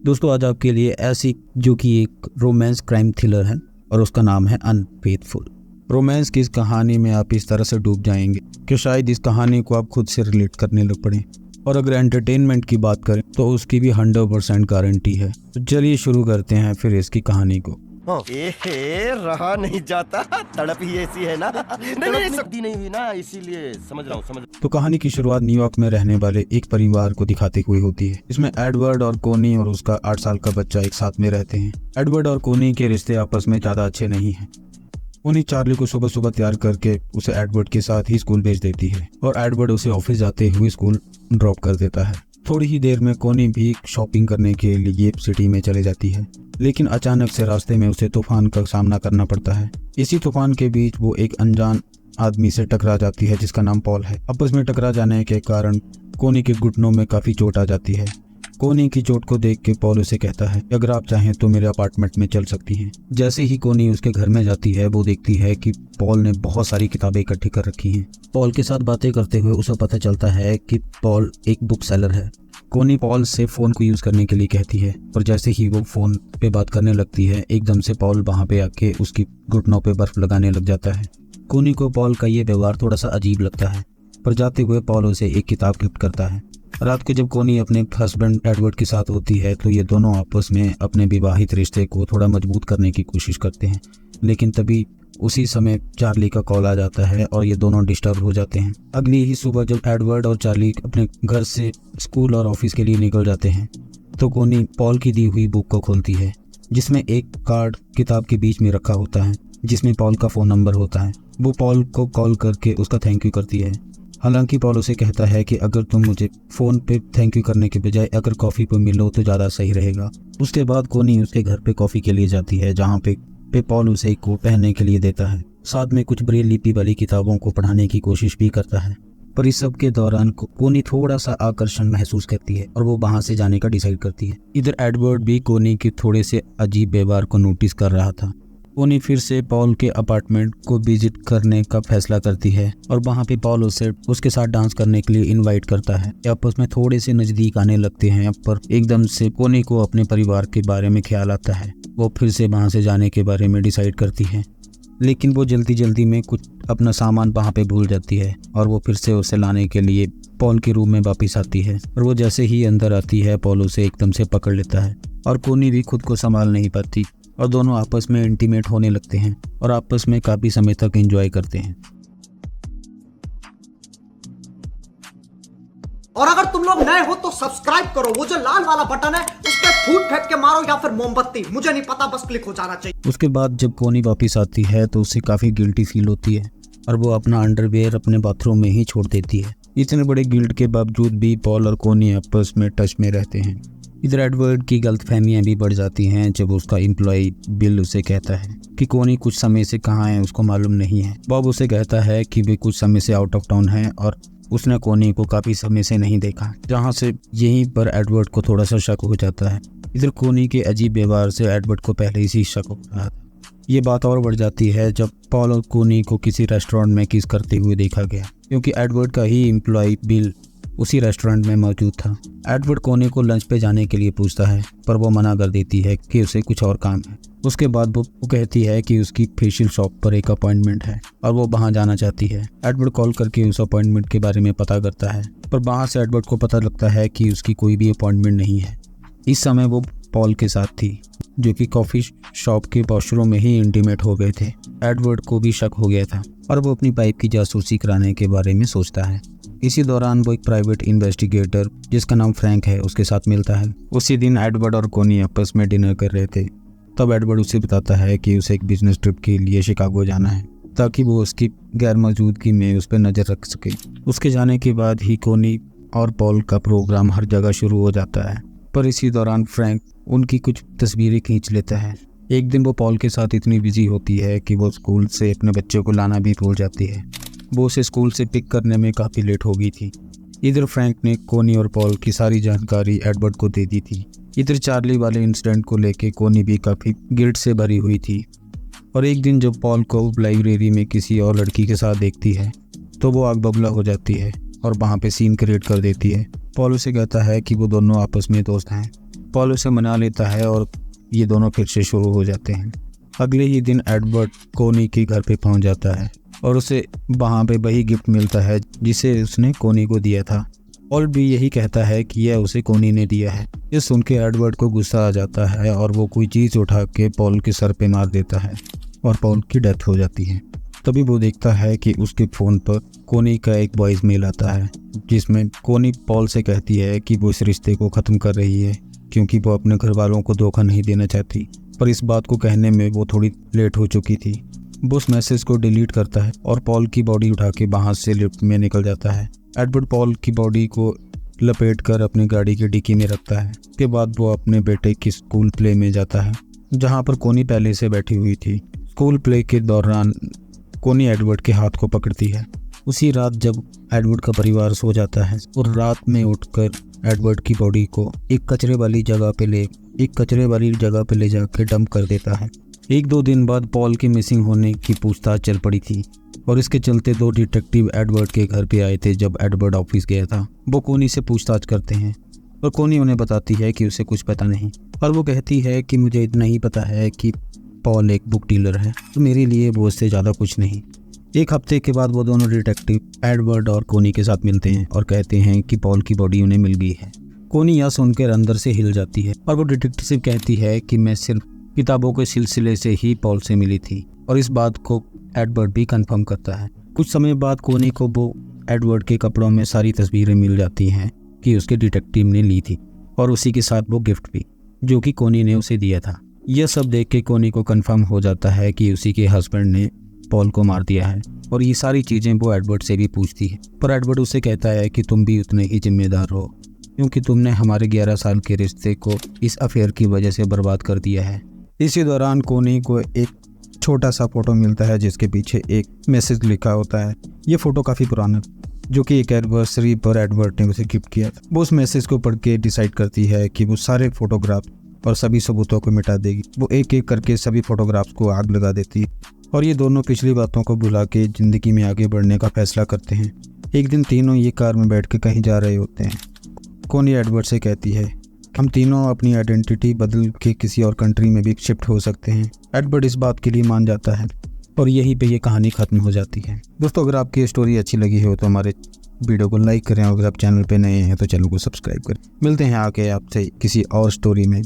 दोस्तों आज आपके लिए ऐसी जो कि एक रोमांस क्राइम थ्रिलर है और उसका नाम है अनफेथफुल। रोमांस की इस कहानी में आप इस तरह से डूब जाएंगे कि शायद इस कहानी को आप खुद से रिलेट करने लग पड़े। और अगर एंटरटेनमेंट की बात करें तो उसकी भी 100% गारंटी है। तो चलिए शुरू करते हैं फिर इसकी कहानी को। रहा नहीं जाता, तड़प ही ऐसी है ना। नहीं सकती नहीं हुई ना, इसीलिए समझ रहा हूँ। तो कहानी की शुरुआत न्यूयॉर्क में रहने वाले एक परिवार को दिखाते हुए होती है। इसमें एडवर्ड और कोनी और उसका 8 साल का बच्चा एक साथ में रहते हैं। एडवर्ड और कोनी के रिश्ते आपस में ज्यादा अच्छे नहीं हैं। कोनी चार्ली को सुबह सुबह तैयार करके उसे एडवर्ड के साथ ही स्कूल भेज देती है और एडवर्ड उसे ऑफिस जाते हुए स्कूल ड्रॉप कर देता है। थोड़ी ही देर में कोनी भी शॉपिंग करने के लिए सिटी में चले जाती है, लेकिन अचानक से रास्ते में उसे तूफान का सामना करना पड़ता है। इसी तूफान के बीच वो एक अनजान आदमी से टकरा जाती है जिसका नाम पॉल है। आपस में टकरा जाने के कारण कोनी के घुटनों में काफी चोट आ जाती है। कोनी की चोट को देख के पॉल उसे कहता है अगर आप चाहें तो मेरे अपार्टमेंट में चल सकती हैं। जैसे ही कोनी उसके घर में जाती है वो देखती है कि पॉल ने बहुत सारी किताबें इकट्ठी कर रखी हैं। पॉल के साथ बातें करते हुए उसे पता चलता है कि पॉल एक बुक सेलर है। कोनी पॉल से फोन को यूज करने के लिए कहती है और जैसे ही वो फोन पे बात करने लगती है एकदम से पॉल वहां पे आके उसकी घुटनों पे बर्फ लगाने लग जाता है। कोनी को पॉल का ये व्यवहार थोड़ा सा अजीब लगता है, पर जाते हुए पॉल उसे एक किताब गिफ्ट करता है। रात को जब कोनी अपने हस्बैंड एडवर्ड के साथ होती है तो ये दोनों आपस में अपने विवाहित रिश्ते को थोड़ा मजबूत करने की कोशिश करते हैं, लेकिन तभी उसी समय चार्ली का कॉल आ जाता है और ये दोनों डिस्टर्ब हो जाते हैं। अगली ही सुबह जब एडवर्ड और चार्ली अपने घर से स्कूल और ऑफिस के लिए निकल जाते हैं तो कोनी पॉल की दी हुई बुक को खोलती है जिसमें एक कार्ड किताब के बीच में रखा होता है जिसमें पॉल का फोन नंबर होता है। वो पॉल को कॉल करके उसका थैंक यू करती है। हालांकि पॉल उसे कहता है कि अगर तुम मुझे फोन पे थैंक यू करने के बजाय अगर कॉफी पे मिलो तो ज्यादा सही रहेगा। उसके बाद कोनी उसके घर पे कॉफी के लिए जाती है जहाँ पे पॉल उसे एक कोट पहनने के लिए देता है। साथ में कुछ ब्रेल लिपि वाली किताबों को पढ़ाने की कोशिश भी करता है। पर इस सब के दौरान कोनी थोड़ा सा आकर्षण महसूस करती है और वो वहां से जाने का डिसाइड करती है। इधर एडवर्ड भी कोनी के थोड़े से अजीब व्यवहार को नोटिस कर रहा था। कोनी फिर से पॉल के अपार्टमेंट को विजिट करने का फैसला करती है और वहां पे पॉल उसे उसके साथ डांस करने के लिए इनवाइट करता है। आपस में थोड़े से नजदीक आने लगते हैं पर एकदम से कोनी को अपने परिवार के बारे में ख्याल आता है। वो फिर से वहां से जाने के बारे में डिसाइड करती है, लेकिन वो जल्दी जल्दी में कुछ अपना सामान वहां पे भूल जाती है और वो फिर से उसे लाने के लिए पॉल के रूम में वापस आती है। और वो जैसे ही अंदर आती है पॉल उसे एकदम से पकड़ लेता है और कोनी भी खुद को संभाल नहीं पाती और दोनों आपस में इंटीमेट होने लगते हैं और आपस में काफी समय तक एंजॉय करते हैं। और अगर तुम लोग नए हो तो सब्सक्राइब करो, वो जो लाल वाला बटन है उस पर फूट फेंक के मारो या फिर मोमबत्ती, मुझे नहीं पता, बस क्लिक हो जाना चाहिए। उसके बाद जब कोनी वापस आती है तो उसे काफी गिल्टी फील होती है और वो अपना अंडरवेयर अपने बाथरूम में ही छोड़ देती है। इतने बड़े गिल्ट के बावजूद भी पॉल और कोनी आपस में टच में रहते हैं। इधर एडवर्ड की गलतफहमियां भी बढ़ जाती हैं जब उसका एम्प्लॉय बिल उसे कहता है कि कोनी कुछ समय से कहाँ है उसको मालूम नहीं है। बॉब उसे कहता है कि वे कुछ समय से आउट ऑफ टाउन है और उसने कोनी को काफी समय से नहीं देखा, जहाँ से यहीं पर एडवर्ड को थोड़ा सा शक हो जाता है। इधर कोनी के अजीब व्यवहार से एडवर्ड को पहले ही शक हो रहा था। ये बात और बढ़ जाती है जब पॉल और कोनी को किसी रेस्टोरेंट में किस करते हुए देखा गया, क्योंकि एडवर्ड का ही एम्प्लॉय बिल उसी रेस्टोरेंट में मौजूद था। एडवर्ड कोनी को लंच पे जाने के लिए पूछता है पर वो मना कर देती है कि उसे कुछ और काम है। उसके बाद वो कहती है कि उसकी फेशियल शॉप पर एक अपॉइंटमेंट है और वो वहां जाना चाहती है। एडवर्ड कॉल करके उस अपॉइंटमेंट के बारे में पता करता है पर वहां से एडवर्ड को पता लगता है कि उसकी कोई भी अपॉइंटमेंट नहीं है। इस समय वो पॉल के साथ थी जो कि कॉफी शॉप के वॉशरूम में ही इंटीमेट हो गए थे। एडवर्ड को भी शक हो गया था और वो अपनी पाइप की जासूसी कराने के बारे में सोचता है। इसी दौरान वो एक प्राइवेट इन्वेस्टिगेटर जिसका नाम फ्रैंक है उसके साथ मिलता है। उसी दिन एडवर्ड और कोनी आपस में डिनर कर रहे थे। तब एडवर्ड उसे बताता है कि उसे एक बिजनेस ट्रिप के लिए शिकागो जाना है ताकि वो उसकी गैर मौजूदगी में उस पर नजर रख सके। उसके जाने के बाद ही कोनी और पॉल का प्रोग्राम हर जगह शुरू हो जाता है, पर इसी दौरान फ्रैंक उनकी कुछ तस्वीरें खींच लेता है। एक दिन वो पॉल के साथ इतनी बिजी होती है कि वो स्कूल से अपने बच्चे को लाना भी भूल जाती है। वो उसे स्कूल से पिक करने में काफ़ी लेट हो गई थी। इधर फ्रैंक ने कोनी और पॉल की सारी जानकारी एडवर्ड को दे दी थी। इधर चार्ली वाले इंसिडेंट को लेके कोनी भी काफ़ी गिल्ट से भरी हुई थी और एक दिन जब पॉल को लाइब्रेरी में किसी और लड़की के साथ देखती है तो वो आग बबूला हो जाती है और वहाँ पे सीन क्रिएट कर देती है। पॉल उसे कहता है कि वो दोनों आपस में दोस्त हैं पॉल उसे मना लेता है और ये दोनों फिर से शुरू हो जाते हैं। अगले ही दिन एडवर्ड कोनी के घर पे पहुंच जाता है और उसे वहाँ पे वही गिफ्ट मिलता है जिसे उसने कोनी को दिया था। पॉल भी यही कहता है कि यह उसे कोनी ने दिया है। ये सुन के एडवर्ड को गुस्सा आ जाता है और वो कोई चीज़ उठा के पॉल के सर पे मार देता है और पॉल की डेथ हो जाती है। तभी वो देखता है कि उसके फ़ोन पर कोनी का एक वॉइस मेल आता है जिसमें कोनी पॉल से कहती है कि वो इस रिश्ते को ख़त्म कर रही है क्योंकि वो अपने घर वालों को धोखा नहीं देना चाहती। पर इस बात को कहने में वो थोड़ी लेट हो चुकी थी। वो उस मैसेज को डिलीट करता है और पॉल की बॉडी उठा के वहाँ से लिफ्ट में निकल जाता है। एडवर्ड पॉल की बॉडी को लपेट कर अपनी गाड़ी की डिक्की में रखता है। उसके बाद वो अपने बेटे की स्कूल प्ले में जाता है जहाँ पर कोनी पहले से बैठी हुई थी। स्कूल प्ले के दौरान कोनी एडवर्ड के हाथ को पकड़ती है। उसी रात जब एडवर्ड का परिवार सो जाता है और रात में उठकर एडवर्ड की बॉडी को एक कचरे वाली जगह पे ले जाकर डंप कर देता है। 1-2 दिन बाद पॉल की मिसिंग होने की पूछताछ चल पड़ी थी और इसके चलते 2 डिटेक्टिव एडवर्ड के घर पे आए थे जब एडवर्ड ऑफिस गया था। वो कोनी से पूछताछ करते हैं और कोनी उन्हें बताती है कि उसे कुछ पता नहीं और वो कहती है कि मुझे इतना ही पता है कि पॉल एक बुक डीलर है, तो मेरे लिए वो उससे ज़्यादा कुछ नहीं। 1 हफ्ते के बाद वो दोनों डिटेक्टिव एडवर्ड और कोनी के साथ मिलते हैं और कहते हैं कि पॉल की बॉडी उन्हें मिल गई है। कोनी यह सुनकर अंदर से हिल जाती है और वो डिटेक्टिव से कहती है कि मैं सिर्फ किताबों के सिलसिले से ही पॉल से मिली थी और इस बात को एडवर्ड भी कंफर्म करता है। कुछ समय बाद कोनी को वो एडवर्ड के कपड़ों में सारी तस्वीरें मिल जाती हैं कि उसके डिटेक्टिव ने ली थी और उसी के साथ वो गिफ्ट भी जो कि कोनी ने उसे दिया था। यह सब देख के कोनी को कंफर्म हो जाता है कि उसी के हस्बैंड ने पॉल को मार दिया है और ये सारी चीज़ें वो एडवर्ड से भी पूछती है। पर एडवर्ड उसे कहता है कि तुम भी उतने ही जिम्मेदार हो क्योंकि तुमने हमारे 11 साल के रिश्ते को इस अफेयर की वजह से बर्बाद कर दिया है। इसी दौरान कोनी को एक छोटा सा फोटो मिलता है जिसके पीछे एक मैसेज लिखा होता है। ये फोटो काफ़ी पुराना जो कि एक एनिवर्सरी पर एडवर्ड ने उसे गिफ्ट किया था। वो उस मैसेज को पढ़ के डिसाइड करती है कि वो सारे फोटोग्राफ और सभी सबूतों को मिटा देगी। वो एक एक करके सभी फोटोग्राफ्स को आग लगा देती है और ये दोनों पिछली बातों को भुला के ज़िंदगी में आगे बढ़ने का फैसला करते हैं। एक दिन तीनों ये कार में बैठ के कहीं जा रहे होते हैं। कोनी एडवर्ड से कहती है हम तीनों अपनी आइडेंटिटी बदल के किसी और कंट्री में भी शिफ्ट हो सकते हैं। एडवर्ड इस बात के लिए मान जाता है और यहीं पे ये कहानी ख़त्म हो जाती है। दोस्तों, अगर आपकी ये स्टोरी अच्छी लगी हो तो हमारे वीडियो को लाइक करें और अगर आप चैनल पे नए हैं तो चैनल को सब्सक्राइब करें। मिलते हैं आके आपसे किसी और स्टोरी में।